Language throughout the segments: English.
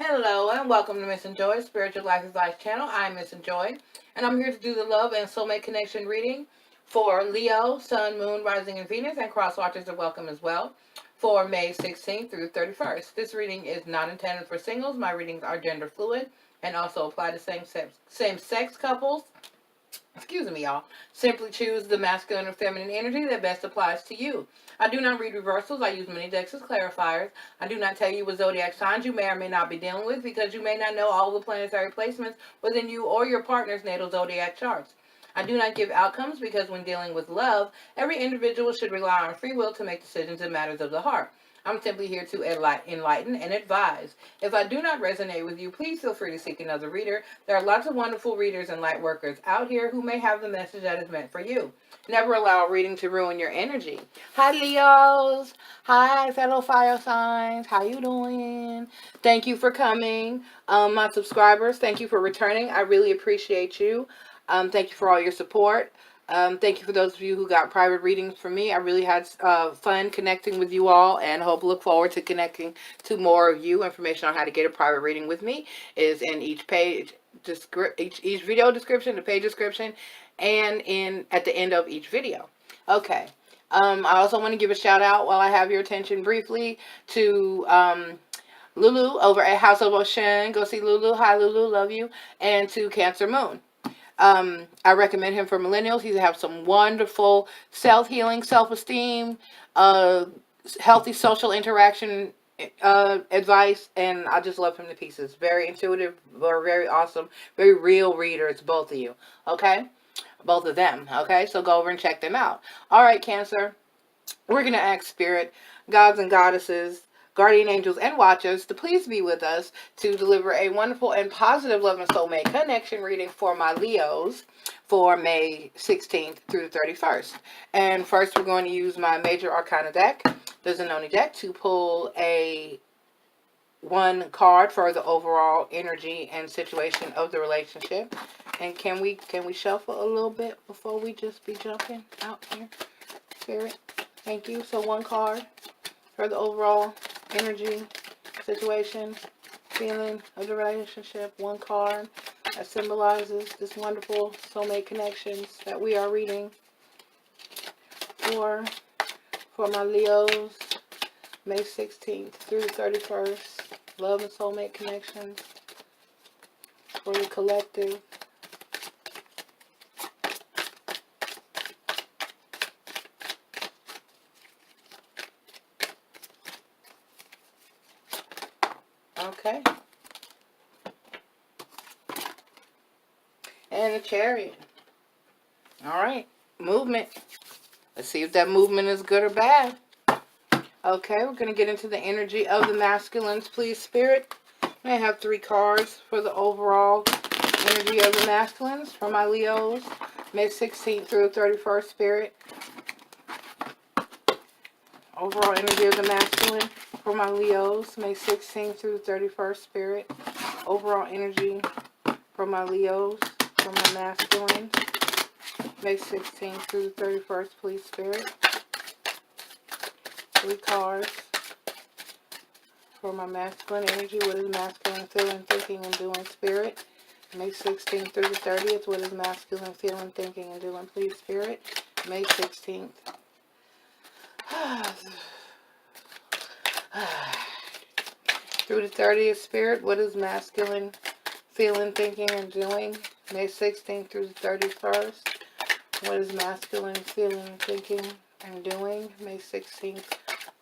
Hello and welcome to Missn Spiritual Life is Life channel. I'm Missn and I'm here to do the love and soulmate connection reading for Leo, Sun, Moon, Rising, and Venus, and cross watchers are welcome as well for May 16th through 31st. This reading is not intended for singles. My readings are gender fluid and also apply to same-sex couples. Excuse me, y'all. Simply choose the masculine or feminine energy that best applies to you. I do not read reversals. I use mini decks as clarifiers. I do not tell you what zodiac signs you may or may not be dealing with because you may not know all the planetary placements within you or your partner's natal zodiac charts. I do not give outcomes because when dealing with love, every individual should rely on free will to make decisions in matters of the heart. I'm simply here to enlighten and advise. If I do not resonate with you, please feel free to seek another reader. There are lots of wonderful readers and light workers out here who may have the message that is meant for you. Never allow a reading to ruin your energy. Hi, Leos. Hi, fellow fire signs. How you doing? Thank you for coming. My subscribers, thank you for returning. I really appreciate you. Thank you for all your support. Thank you for those of you who got private readings from me. I really had fun connecting with you all and look forward to connecting to more of you. Information on how to get a private reading with me is in each page, each video description, the page description, and at the end of each video. Okay. I also want to give a shout out while I have your attention briefly to Lulu over at House of Ocean. Go see Lulu. Hi, Lulu. Love you. And to Cancer Moon. I recommend him for millennials. He has some wonderful self-healing, self-esteem, healthy social interaction advice, and I just love him to pieces. Very intuitive, or very awesome, very real readers, both of you. Okay? Both of them. Okay? So go over and check them out. All right, Cancer. We're going to ask Spirit, gods and goddesses, guardian angels, and watchers to please be with us to deliver a wonderful and positive love and soulmate connection reading for my Leos for May 16th through the 31st. And first, we're going to use my Major Arcana deck, the Zanoni deck, to pull one card for the overall energy and situation of the relationship. And can we shuffle a little bit before we just be jumping out here, Spirit? Thank you. So one card for the overall energy, situation, feeling of the relationship. One card that symbolizes this wonderful soulmate connections that we are reading for my Leos, May 16th through the 31st. Love and soulmate connections for the collective. Okay. And the Chariot. Alright. Movement. Let's see if that movement is good or bad. Okay, we're going to get into the energy of the masculines, please, Spirit. I have 3 cards for the overall energy of the masculines for my Leos, May 16th through the 31st, Spirit. Overall energy of the masculine for my Leos, May 16th through the 31st, Spirit. Overall energy for my Leos, for my masculine, May 16th through the 31st, please, Spirit. 3 cards for my masculine energy. What is masculine feeling, thinking, and doing, Spirit? May 16th through the 30th. What is masculine feeling, thinking, and doing, please, Spirit? May 16th. Through the 30th, Spirit. What is masculine feeling, thinking, and doing? May 16th through the 31st. What is masculine feeling, thinking, and doing? May 16th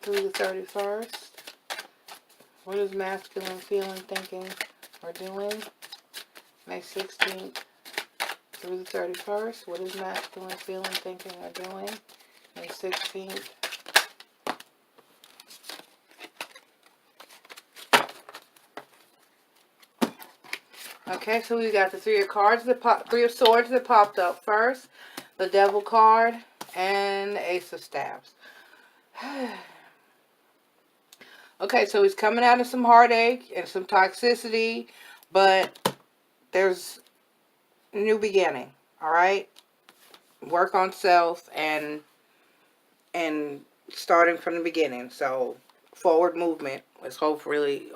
through the 31st. What is masculine feeling, thinking, or doing? May 16th through the 31st. What is masculine feeling, thinking, or doing? May 16th. Okay, so we got the 3 of cards, 3 of swords that popped up first, the Devil card, and the Ace of Staves. Okay, so he's coming out of some heartache and some toxicity, but there's a new beginning, all right? Work on self and starting from the beginning. So forward movement. Let's hopefully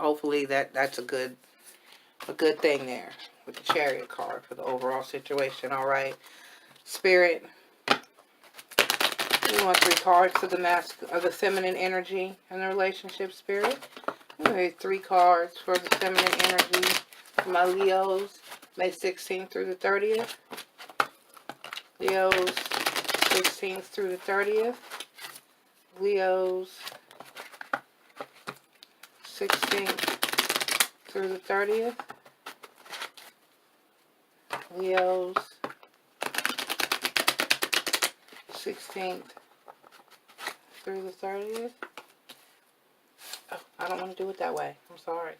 that's a good thing there with the Chariot card for the overall situation. All right, Spirit, we want 3 cards for the feminine energy and the relationship, Spirit. We need 3 cards for the feminine energy for my Leos, May 16th through the 30th. Leos, 16th through the 30th. Leos, 16th through the 30th. Leos, 16th through the 30th. Oh, I don't want to do it that way. I'm sorry.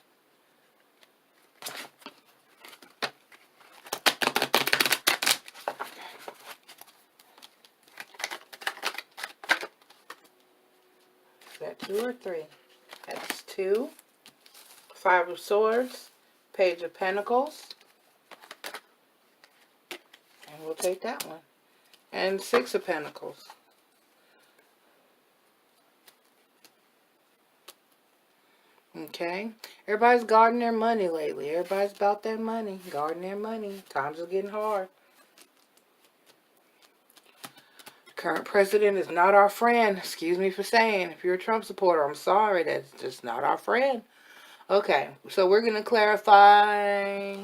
Is that 2 or 3? That's 2. 5 of Swords, Page of Pentacles. And we'll take that one. And 6 of Pentacles. Okay. Everybody's guarding their money lately. Everybody's about that money. Guarding their money. Times are getting hard. Current president is not our friend. Excuse me for saying. If you're a Trump supporter, I'm sorry. That's just not our friend. Okay. So we're going to clarify...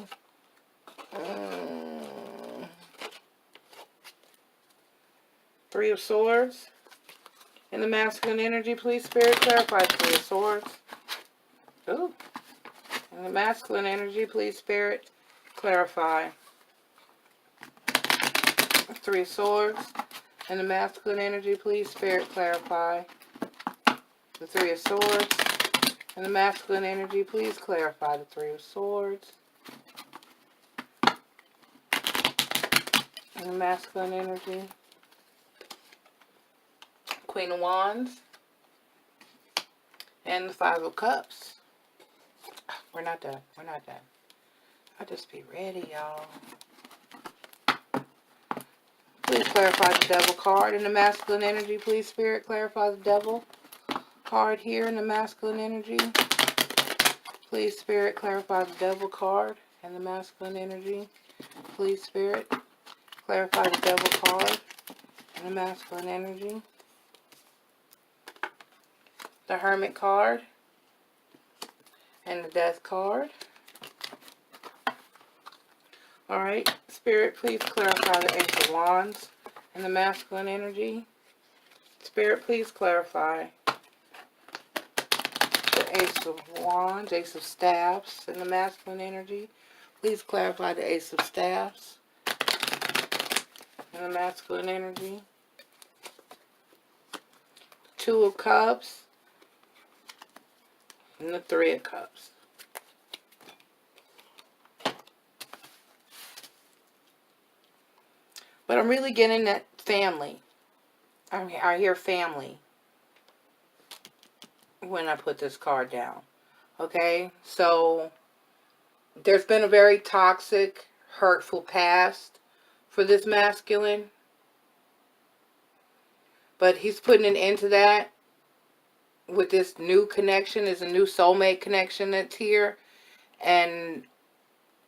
3 of Swords. In the masculine energy, please, Spirit, clarify 3 of Swords. Ooh. In the masculine energy, please, Spirit, clarify 3 of Swords. In the masculine energy, please, Spirit, clarify the 3 of Swords. In the masculine energy, please clarify the 3 of Swords. In the masculine energy, Queen of Wands, and the 5 of Cups. We're not done. We're not done. I'll just be ready, y'all. Please clarify the Devil card in the masculine energy. Please, Spirit, clarify the Devil card here in the masculine energy. Please, Spirit, clarify the Devil card in the masculine energy. Please, Spirit, clarify the Devil card in the masculine energy. The Hermit card and the Death card. Alright, Spirit, please clarify the Ace of Wands in the masculine energy. Spirit, please clarify the Ace of Wands, Ace of Staffs in the masculine energy. Please clarify the Ace of Staffs in the masculine energy. 2 of Cups and the 3 of Cups. But I'm really getting that family. I hear family when I put this card down. Okay? So, there's been a very toxic, hurtful past for this masculine. But he's putting an end to that with this new connection. There's a new soulmate connection that's here. And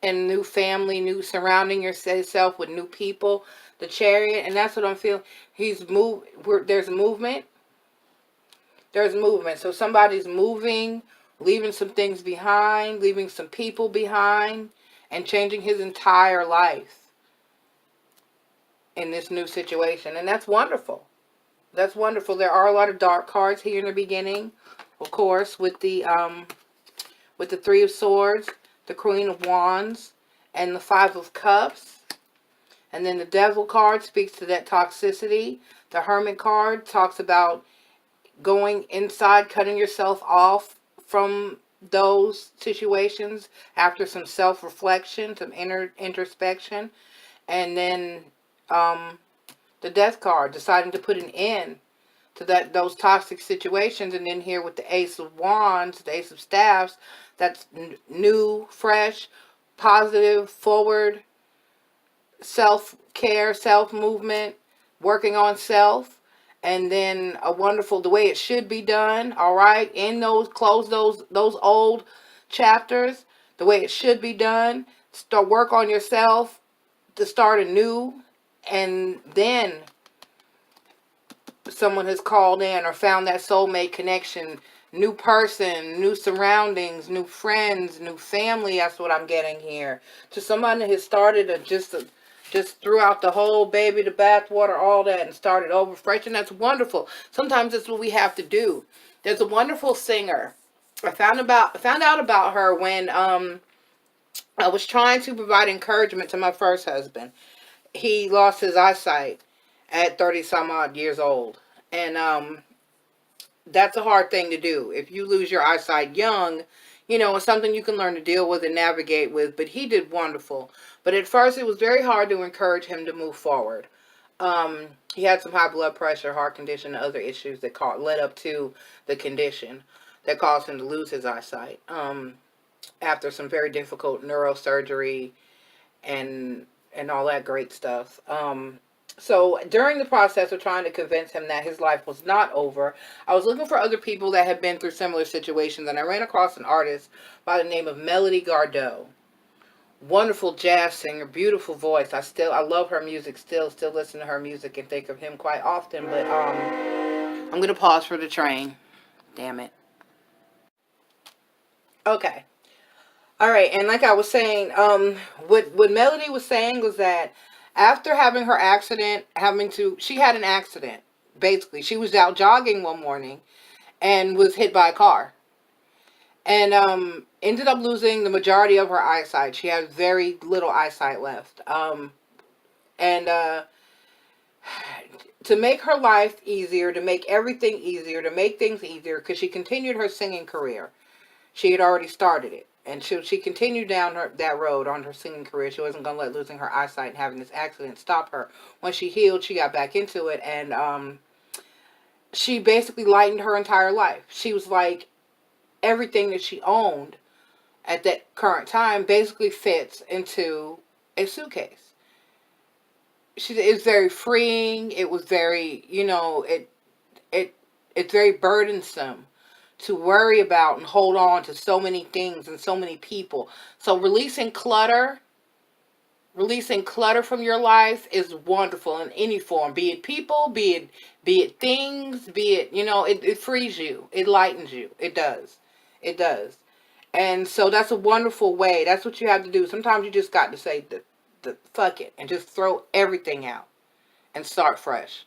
new family, new surrounding yourself with new people. The Chariot, and that's what I'm feeling. There's movement. There's movement. So somebody's moving, leaving some things behind, leaving some people behind, and changing his entire life in this new situation. And that's wonderful. That's wonderful. There are a lot of dark cards here in the beginning, of course, with the 3 of Swords, the Queen of Wands, and the 5 of Cups. And then the Devil card speaks to that toxicity. The Hermit card talks about going inside, cutting yourself off from those situations after some self-reflection, some introspection. And then the Death card, deciding to put an end to those toxic situations. And then here with the Ace of Wands, the Ace of Staffs, that's new, fresh, positive, forward, self-care, self-movement, working on self. and then a wonderful, the way it should be done, all right, in those, close those old chapters, the way it should be done, start work on yourself to start anew, and then someone has called in or found that soulmate connection, new person, new surroundings, new friends, new family. That's what I'm getting here. To someone that has started just throughout the whole baby, the bathwater, all that, and started over fresh, and that's wonderful. Sometimes that's what we have to do. There's a wonderful singer. I found out about her when I was trying to provide encouragement to my first husband. He lost his eyesight at 30 some odd years old. And that's a hard thing to do. If you lose your eyesight young, it's something you can learn to deal with and navigate with. But he did wonderful. But at first, it was very hard to encourage him to move forward. He had some high blood pressure, heart condition, and other issues that led up to the condition that caused him to lose his eyesight. After some very difficult neurosurgery and all that great stuff. So during the process of trying to convince him that his life was not over, I was looking for other people that had been through similar situations, and I ran across an artist by the name of Melody Gardot. Wonderful jazz singer, beautiful voice. I love her music still listen to her music and think of him quite often, but I'm going to pause for the train. Damn it. Okay. All right, and like I was saying, what Melody was saying was that after having her accident, she had an accident. Basically, she was out jogging one morning and was hit by a car, and ended up losing the majority of her eyesight. She had very little eyesight left, and to make her life easier, to make everything easier, to make things easier, because she continued her singing career. She had already started it. And she continued down that road on her singing career. She wasn't going to let losing her eyesight and having this accident stop her. When she healed, she got back into it. And she basically lightened her entire life. She was like, everything that she owned at that current time basically fits into a suitcase. It's very freeing. It was very, it's very burdensome to worry about and hold on to so many things and so many people. So releasing clutter from your life is wonderful in any form, be it people, be it things, be it, it frees you, it lightens you, it does. And so that's a wonderful way. That's what you have to do. Sometimes you just got to say the fuck it and just throw everything out and start fresh.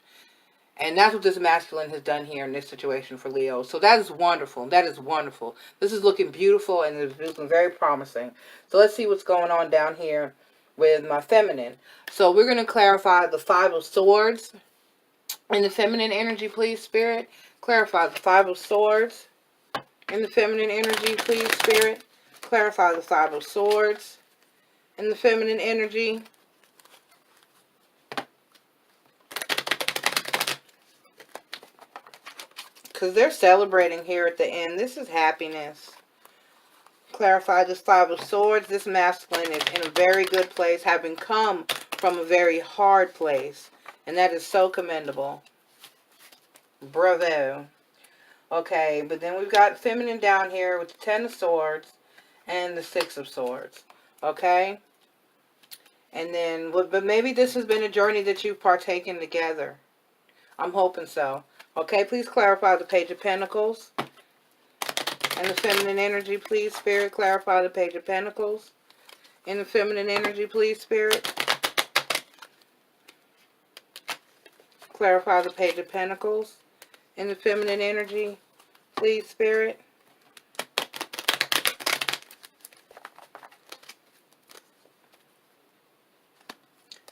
And that's what this masculine has done here in this situation for Leo. So that is wonderful. That is wonderful. This is looking beautiful and it's looking very promising. So let's see what's going on down here with my feminine. So we're going to clarify the Five of Swords in the feminine energy, please, Spirit. Clarify the Five of Swords in the feminine energy, please, Spirit. Clarify the Five of Swords in the feminine energy. Because they're celebrating here at the end. This is happiness. Clarify this Five of Swords. This masculine is in a very good place, having come from a very hard place. And that is so commendable. Bravo. Okay, but then we've got feminine down here with the Ten of Swords and the Six of Swords. Okay? And then, but maybe this has been a journey that you've partaken together. I'm hoping so. Okay, please clarify the Page of Pentacles and the feminine energy, please, Spirit. Clarify the Page of Pentacles in the feminine energy, please, Spirit. Clarify the Page of Pentacles in the feminine energy, please, Spirit.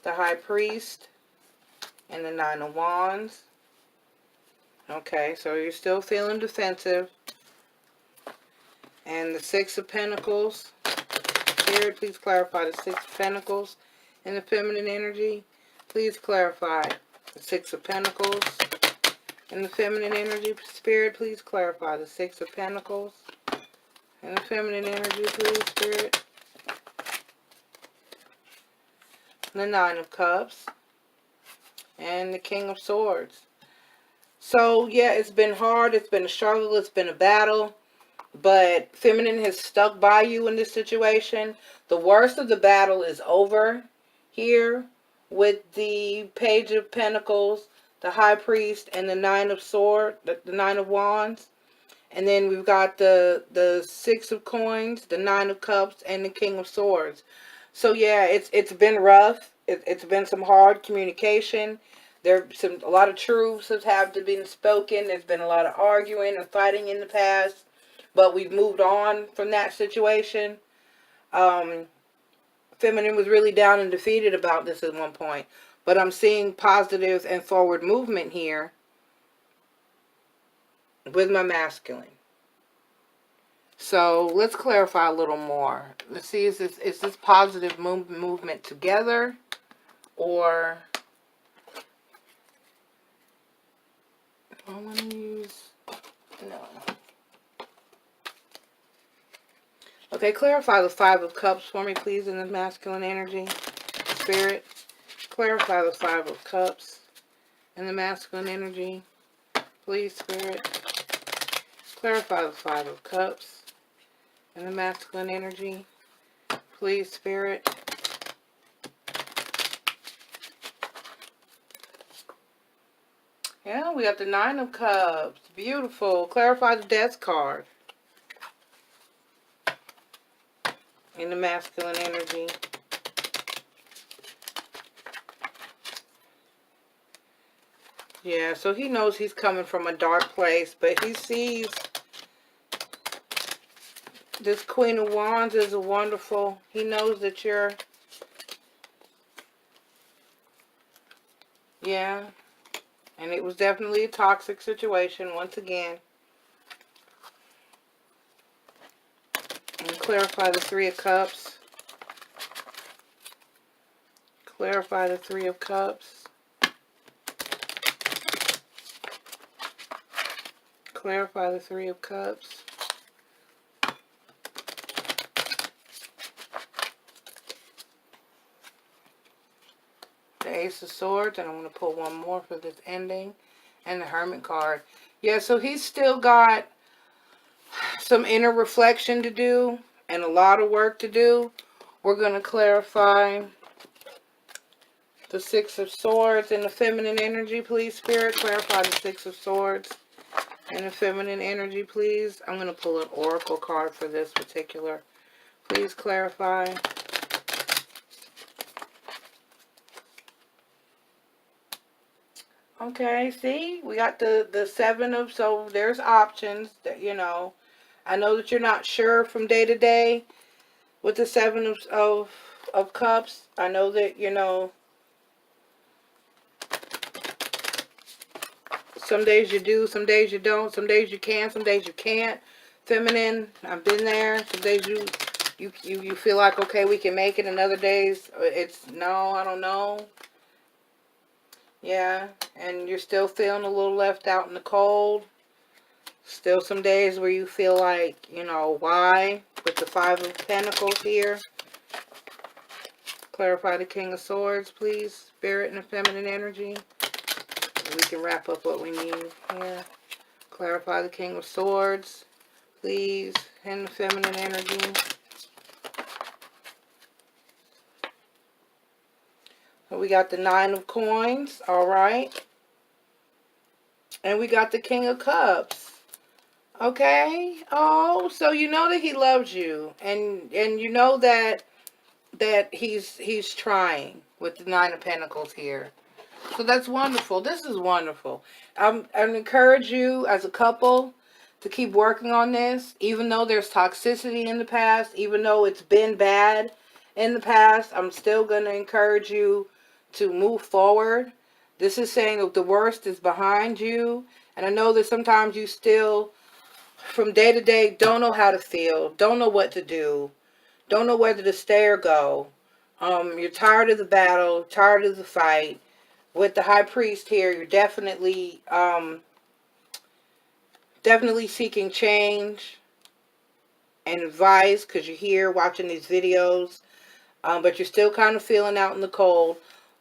The High Priest and the Nine of Wands. Okay, so you're still feeling defensive. And the Six of Pentacles. Spirit, please clarify the Six of Pentacles in the feminine energy. Please clarify the Six of Pentacles in the feminine energy. Spirit, please clarify the Six of Pentacles in the feminine energy, please, Spirit. The Nine of Cups and the King of Swords. So, yeah, it's been hard. It's been a struggle. It's been a battle. But feminine has stuck by you in this situation. The worst of the battle is over here with the Page of Pentacles, the High Priest, and the Nine of Swords, the Nine of Wands. And then we've got the Six of Coins, the Nine of Cups, and the King of Swords. So yeah, it's been rough. It's been some hard communication. There's a lot of truths that have been spoken. There's been a lot of arguing and fighting in the past, but we've moved on from that situation. Feminine was really down and defeated about this at one point, but I'm seeing positive and forward movement here with my masculine. So let's clarify a little more. Let's see, is this positive movement together, or I want to use, no. Okay, clarify the Five of Cups for me, please, in the masculine energy. Spirit, clarify the Five of Cups in the masculine energy. Please, Spirit, clarify the Five of Cups in the masculine energy. Please, Spirit. Yeah, we got the Nine of Cups. Beautiful. Clarify the Death card in the masculine energy. Yeah, so he knows he's coming from a dark place, but he sees this Queen of Wands is a wonderful. He knows that you're, yeah, and it was definitely a toxic situation once again. And clarify the Three of Cups. Clarify the Three of Cups. Clarify the Three of Cups. The Ace of Swords, and I'm going to pull one more for this ending, and the Hermit card. Yeah, so he's still got some inner reflection to do and a lot of work to do. We're going to clarify the Six of Swords in the feminine energy, please, Spirit. Clarify the Six of Swords in the feminine energy, please. I'm going to pull an oracle card for this particular. Please clarify. Okay, see, we got the Seven of, so there's options that, you know. I know that you're not sure from day to day with the Seven of Cups. I know that, you know, some days you do, some days you don't, some days you can, some days you can't. Feminine, I've been there. Some days you feel like, okay, we can make it, and other days it's, no, I don't know. Yeah, and you're still feeling a little left out in the cold. Still some days where you feel like, you know, why? With the Five of Pentacles here. Clarify the King of Swords, please. Spirit and the feminine energy. We can wrap up what we need here. Clarify the King of Swords, please, and the feminine energy. So we got the Nine of Coins, all right. And we got the King of Cups. Okay. Oh, so you know that he loves you, and you know that he's trying with the Nine of Pentacles here. So that's wonderful. This is wonderful. I encourage you as a couple to keep working on this, even though there's toxicity in the past, even though it's been bad in the past. I'm still going to encourage you to move forward. This is saying that the worst is behind you. And I know that sometimes you still, from day to day, don't know how to feel, don't know what to do, don't know whether to stay or go. You're tired of the battle, tired of the fight. With the High Priest here, you're definitely seeking change and advice because you're here watching these videos. But you're still kind of feeling out in the cold.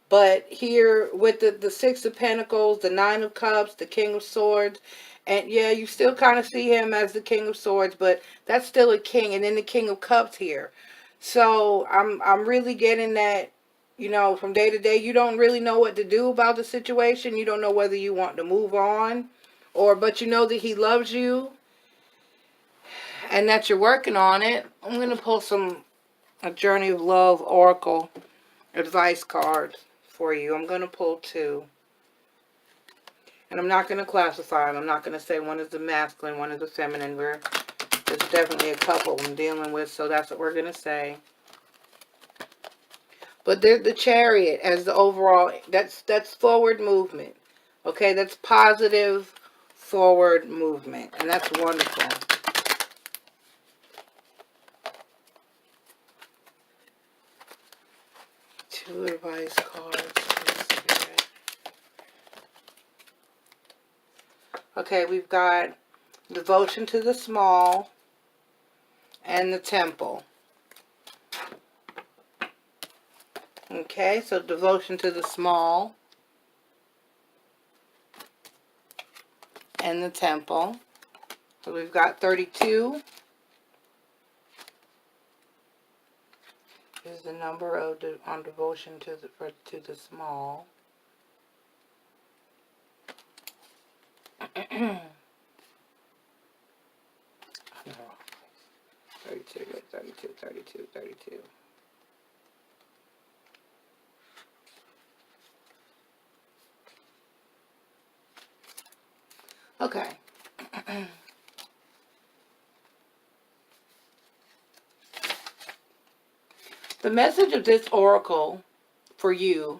But here with the Six of Pentacles, the Nine of Cups, the King of Swords, and yeah, you still kind of see him as the King of Swords, but that's still a king, and then the King of Cups here. So I'm really getting that, from day to day, you don't really know what to do about the situation. You don't know whether you want to move on, but you know that he loves you and that you're working on it. I'm going to pull a Journey of Love Oracle advice cards for you. I'm going to pull two. And I'm not going to classify them. I'm not going to say one is the masculine, one is the feminine. There's definitely a couple I'm dealing with, so that's what we're going to say. But there's the Chariot as the overall, that's forward movement. Okay, that's positive forward movement. And that's wonderful. Two advice cards. Okay, we've got devotion to the small and the temple. Okay, so devotion to the small and the temple. So we've got 32 is the number of on devotion to the small. 32. Okay. The message of this oracle for you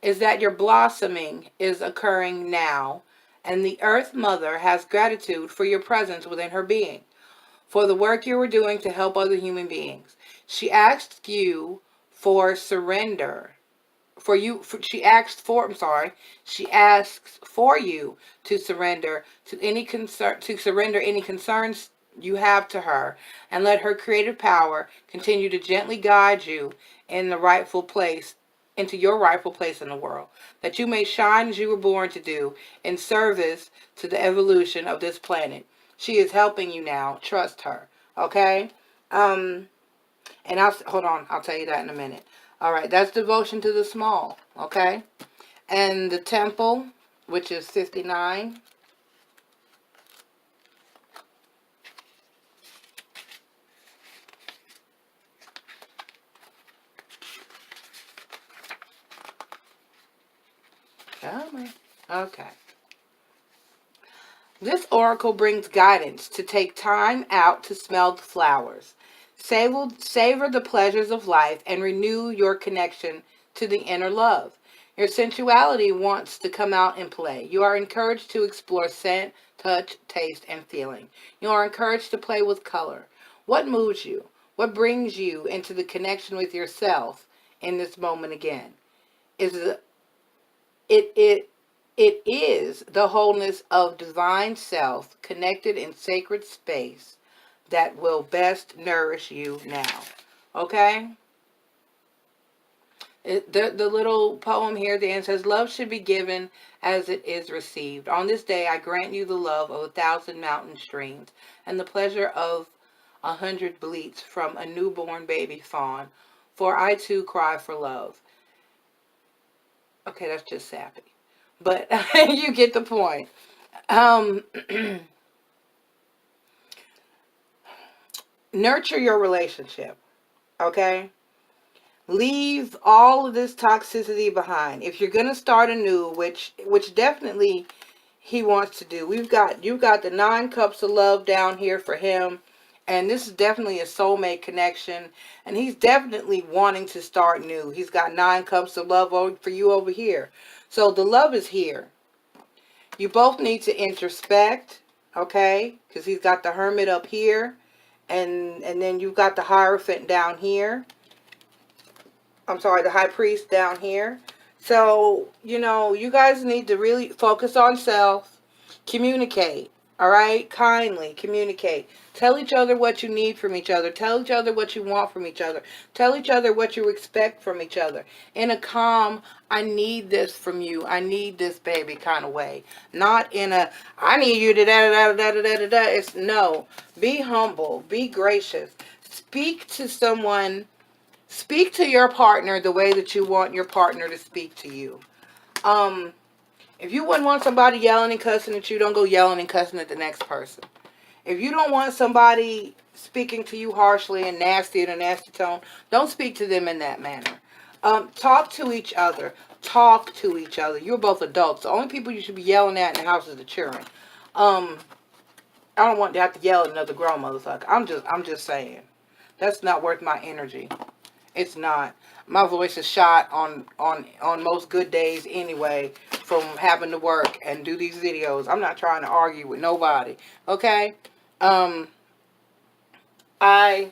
is that your blossoming is occurring now, and the Earth Mother has gratitude for your presence within her being, for the work you were doing to help other human beings. She asked you for surrender. She asks for you to surrender any concerns you have to her, and let her creative power continue to gently guide you in the rightful place, into your rightful place in the world, that you may shine as you were born to do in service to the evolution of this planet. She is helping you now. Trust her. Okay? And I'll tell you that in a minute. All right, that's devotion to the small, okay? And the temple, which is 59. Okay. This oracle brings guidance to take time out to smell the flowers. Savor the pleasures of life and renew your connection to the inner love. Your sensuality wants to come out and play. You are encouraged to explore scent, touch, taste, and feeling. You are encouraged to play with color. What moves you? What brings you into the connection with yourself in this moment again? It is the wholeness of divine self connected in sacred space that will best nourish you now. Okay? The little poem here at the end says, love should be given as it is received. On this day, I grant you the love of 1,000 mountain streams and the pleasure of 100 bleats from a newborn baby fawn, for I too cry for love. Okay, that's just sappy. But you get the point. Nurture your relationship. Okay? Leave all of this toxicity behind. If you're going to start anew, which definitely he wants to do. You've got the 9 cups of love down here for him. And this is definitely a soulmate connection. And he's definitely wanting to start new. He's got 9 cups of love for you over here. So the love is here. You both need to introspect, okay? Because he's got the Hermit up here. And then you've got the Hierophant down here. I'm sorry, the High Priest down here. So, you guys need to really focus on self. Communicate. All right? Kindly communicate. Tell each other what you need from each other. Tell each other what you want from each other. Tell each other what you expect from each other. In a calm, I need this from you. I need this, baby, kind of way. Not in a, I need you to da-da-da-da-da-da-da. It's no. Be humble. Be gracious. Speak to someone. Speak to your partner the way that you want your partner to speak to you. If you wouldn't want somebody yelling and cussing at you, don't go yelling and cussing at the next person. If you don't want somebody speaking to you harshly and nasty in a nasty tone, don't speak to them in that manner. Talk to each other. Talk to each other. You're both adults. The only people you should be yelling at in the house is the children. I don't want to have to yell at another grown motherfucker. I'm just saying. That's not worth my energy. It's not. My voice is shot on most good days anyway from having to work and do these videos. I'm not trying to argue with nobody. Okay? I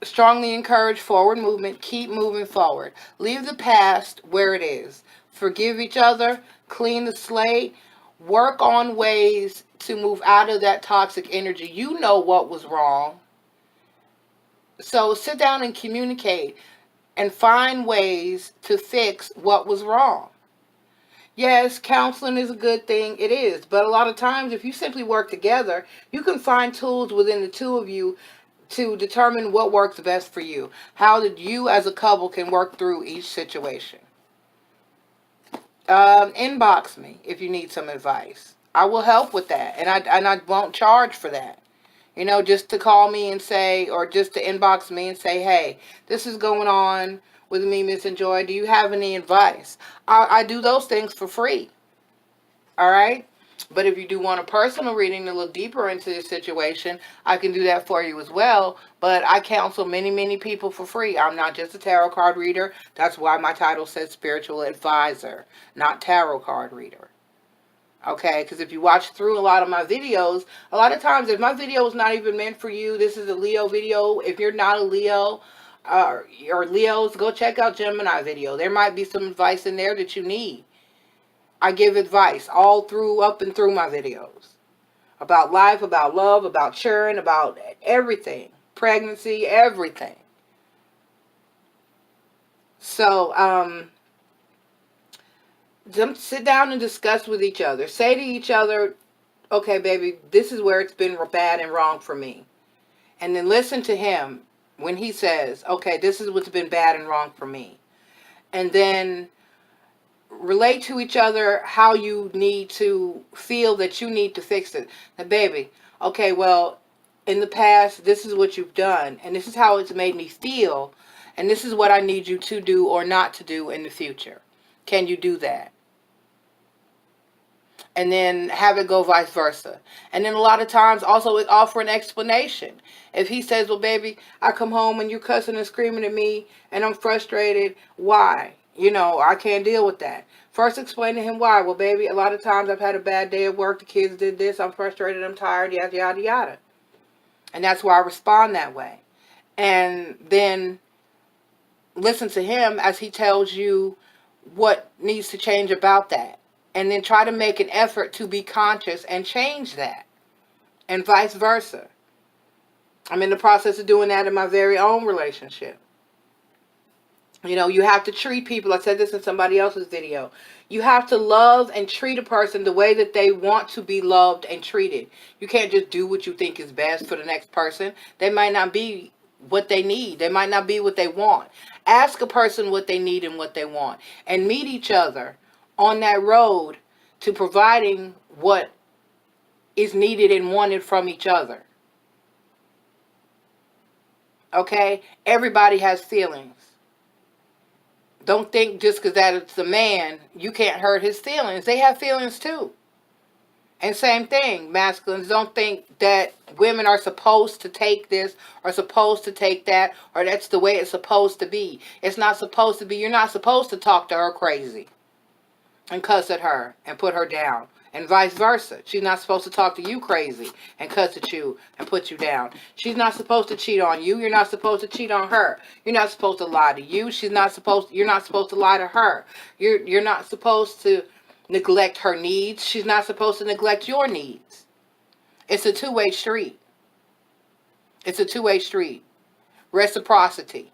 strongly encourage forward movement. Keep moving forward. Leave the past where it is. Forgive each other. Clean the slate. Work on ways to move out of that toxic energy. You know what was wrong. So sit down and communicate and find ways to fix what was wrong. Yes, counseling is a good thing. It is. But a lot of times, if you simply work together, you can find tools within the two of you to determine what works best for you. How that you as a couple can work through each situation. Inbox me if you need some advice. I will help with that. And I won't charge for that. You know, just to call me and say, or just to inbox me and say, hey, this is going on with me, Missn Joy. Do you have any advice? I do those things for free. All right? But if you do want a personal reading to look deeper into the situation, I can do that for you as well. But I counsel many, many people for free. I'm not just a tarot card reader. That's why my title says spiritual advisor, not tarot card reader. Okay, because if you watch through a lot of my videos, a lot of times if my video is not even meant for you, this is a Leo video. If you're not a Leo or Leos, go check out Gemini video. There might be some advice in there that you need. I give advice all through, up and through my videos. About life, about love, about children, about everything. Pregnancy, everything. So, sit down and discuss with each other. Say to each other, okay, baby, this is where it's been bad and wrong for me. And then listen to him when he says, okay, this is what's been bad and wrong for me. And then relate to each other how you need to feel that you need to fix it. Now, baby, okay, well, in the past, this is what you've done. And this is how it's made me feel. And this is what I need you to do or not to do in the future. Can you do that? And then have it go vice versa. And then a lot of times also offer an explanation. If he says, well, baby, I come home and you're cussing and screaming at me and I'm frustrated, why? You know, I can't deal with that. First explain to him why. Well, baby, a lot of times I've had a bad day at work. The kids did this. I'm frustrated. I'm tired. Yada, yada, yada. And that's why I respond that way. And then listen to him as he tells you what needs to change about that. And then try to make an effort to be conscious and change that. And vice versa. I'm in the process of doing that in my very own relationship. You know, you have to treat people. I said this in somebody else's video. You have to love and treat a person the way that they want to be loved and treated. You can't just do what you think is best for the next person. They might not be what they need. They might not be what they want. Ask a person what they need and what they want. And meet each other on that road to providing what is needed and wanted from each other. Okay? Everybody has feelings. Don't think just because that it's a man, you can't hurt his feelings. They have feelings too. And same thing, masculines, don't think that women are supposed to take this or supposed to take that or that's the way it's supposed to be. It's not supposed to be. You're not supposed to talk to her crazy and cuss at her and put her down. And vice versa. She's not supposed to talk to you crazy and cuss at you and put you down. She's not supposed to cheat on you. You're not supposed to cheat on her. You're not supposed to lie to you. You're not supposed to lie to her. You're not supposed to neglect her needs. She's not supposed to neglect your needs. It's a two-way street. It's a two-way street. Reciprocity.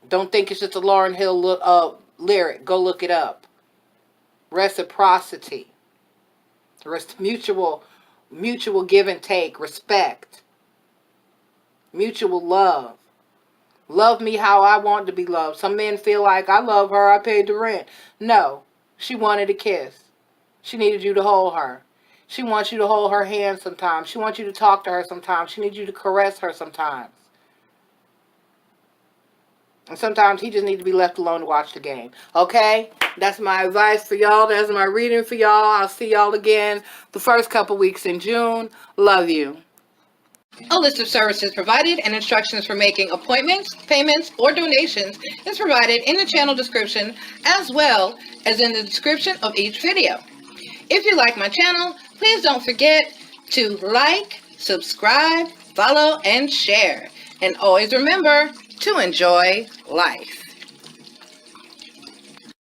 Don't think it's just a Lauryn Hill lyric. Go look it up. Reciprocity. Mutual give and take. Respect. Mutual love. Love me how I want to be loved. Some men feel like, I love her, I paid the rent. No. She wanted a kiss. She needed you to hold her. She wants you to hold her hand sometimes. She wants you to talk to her sometimes. She needs you to caress her sometimes. And sometimes he just needs to be left alone to watch the game. Okay? That's my advice for y'all. That's my reading for y'all. I'll see y'all again the first couple weeks in June. Love you. A list of services provided and instructions for making appointments, payments, or donations is provided in the channel description as well as in the description of each video. If you like my channel, please don't forget to like, subscribe, follow, and share. And always remember to enjoy life.